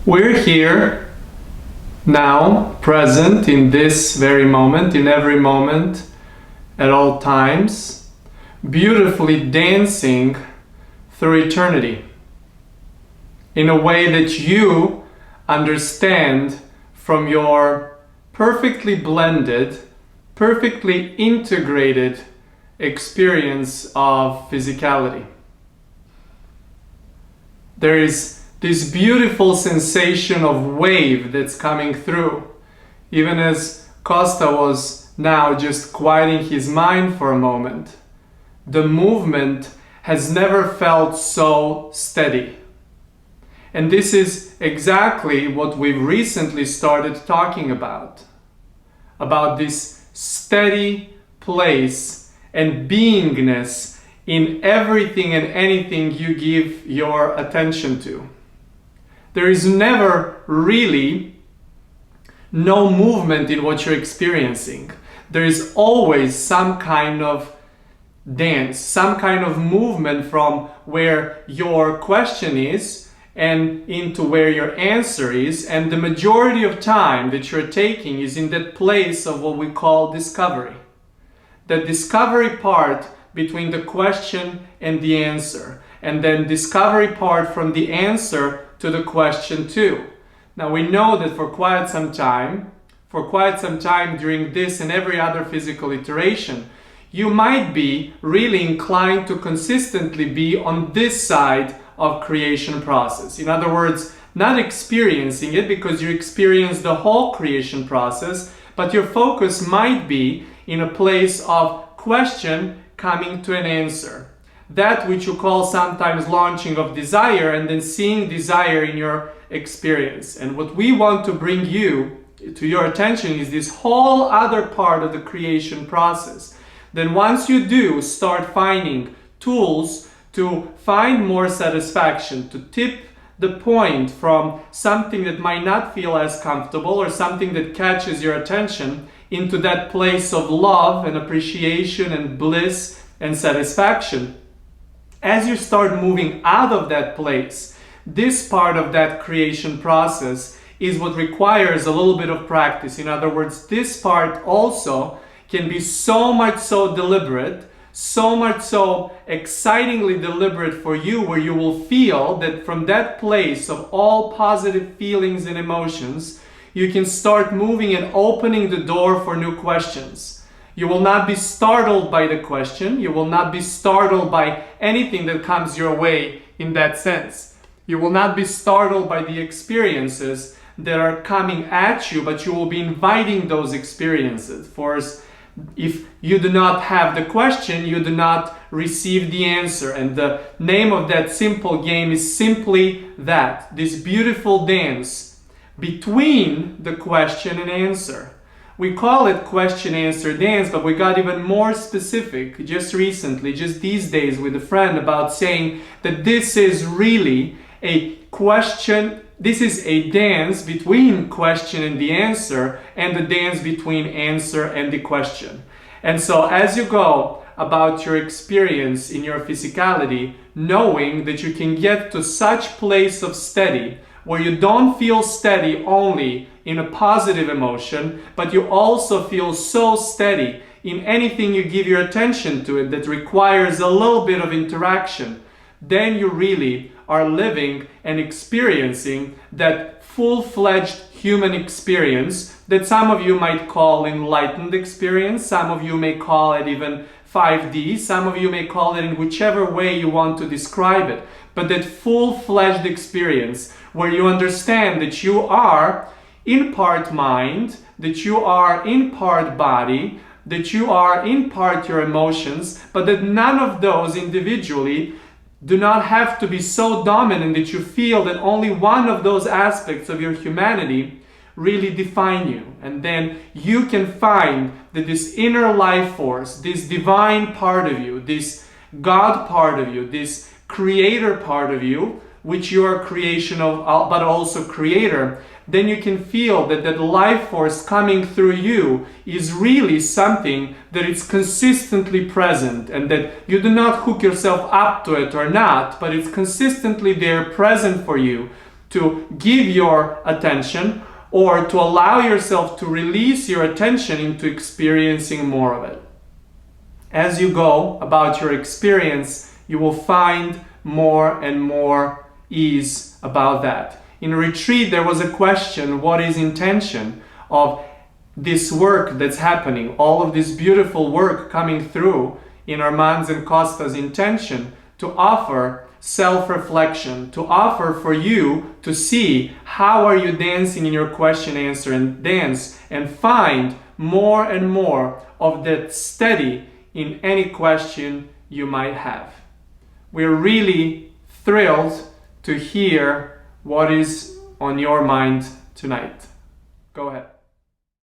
We're here now, present in this very moment, in every moment, at all times, beautifully dancing through eternity in a way that you understand from your perfectly blended, perfectly integrated experience of physicality. There is this beautiful sensation of wave that's coming through, even as Kosta was now just quieting his mind for a moment. The movement has never felt so steady. And this is exactly what we've recently started talking about this steady place and beingness in everything and anything you give your attention to. There is never really no movement in what you're experiencing. There is always some kind of dance, some kind of movement from where your question is and into where your answer is, and the majority of time that you're taking is in that place of what we call discovery. The discovery part between the question and the answer, and then discovery part from the answer to the question too. Now we know that for quite some time during this and every other physical iteration, you might be really inclined to consistently be on this side of creation process. In other words, not experiencing it because you experience the whole creation process, but your focus might be in a place of question coming to an answer. That which you call sometimes launching of desire and then seeing desire in your experience. And what we want to bring you to your attention is this whole other part of the creation process. Then once you do start finding tools to find more satisfaction, to tip the point from something that might not feel as comfortable or something that catches your attention into that place of love and appreciation and bliss and satisfaction. As you start moving out of that place, this part of that creation process is what requires a little bit of practice. In other words, this part also can be so much so deliberate, so much so excitingly deliberate for you, where you will feel that from that place of all positive feelings and emotions, you can start moving and opening the door for new questions. You will not be startled by the question. You will not be startled by anything that comes your way in that sense. You will not be startled by the experiences that are coming at you, but you will be inviting those experiences. For if you do not have the question, you do not receive the answer. And the name of that simple game is simply that, this beautiful dance between the question and answer. We call it question-answer dance, but we got even more specific just recently, just these days with a friend, about saying that this is really a question, this is a dance between question and the answer, and the dance between answer and the question. And so as you go about your experience in your physicality, knowing that you can get to such place of steady, where you don't feel steady only in a positive emotion, but you also feel so steady in anything you give your attention to it that requires a little bit of interaction, then you really are living and experiencing that full-fledged human experience that some of you might call enlightened experience, some of you may call it even 5D, some of you may call it in whichever way you want to describe it, but that full-fledged experience where you understand that you are in part mind, that you are in part body, that you are in part your emotions, but that none of those individually do not have to be so dominant that you feel that only one of those aspects of your humanity really define you. And then you can find that this inner life force, this divine part of you, this God part of you, this creator part of you, which you are creation of, but also creator, then you can feel that that life force coming through you is really something that is consistently present, and that you do not hook yourself up to it or not, but it's consistently there, present for you, to give your attention or to allow yourself to release your attention into experiencing more of it. As you go about your experience, you will find more and more ease about that. In retreat, there was a question, what is intention of this work that's happening, all of this beautiful work coming through in Armand's and Kosta's intention to offer self-reflection, to offer for you to see how are you dancing in your question, answer, and dance, and find more and more of that steady in any question you might have. We're really thrilled to hear what is on your mind tonight. Go ahead.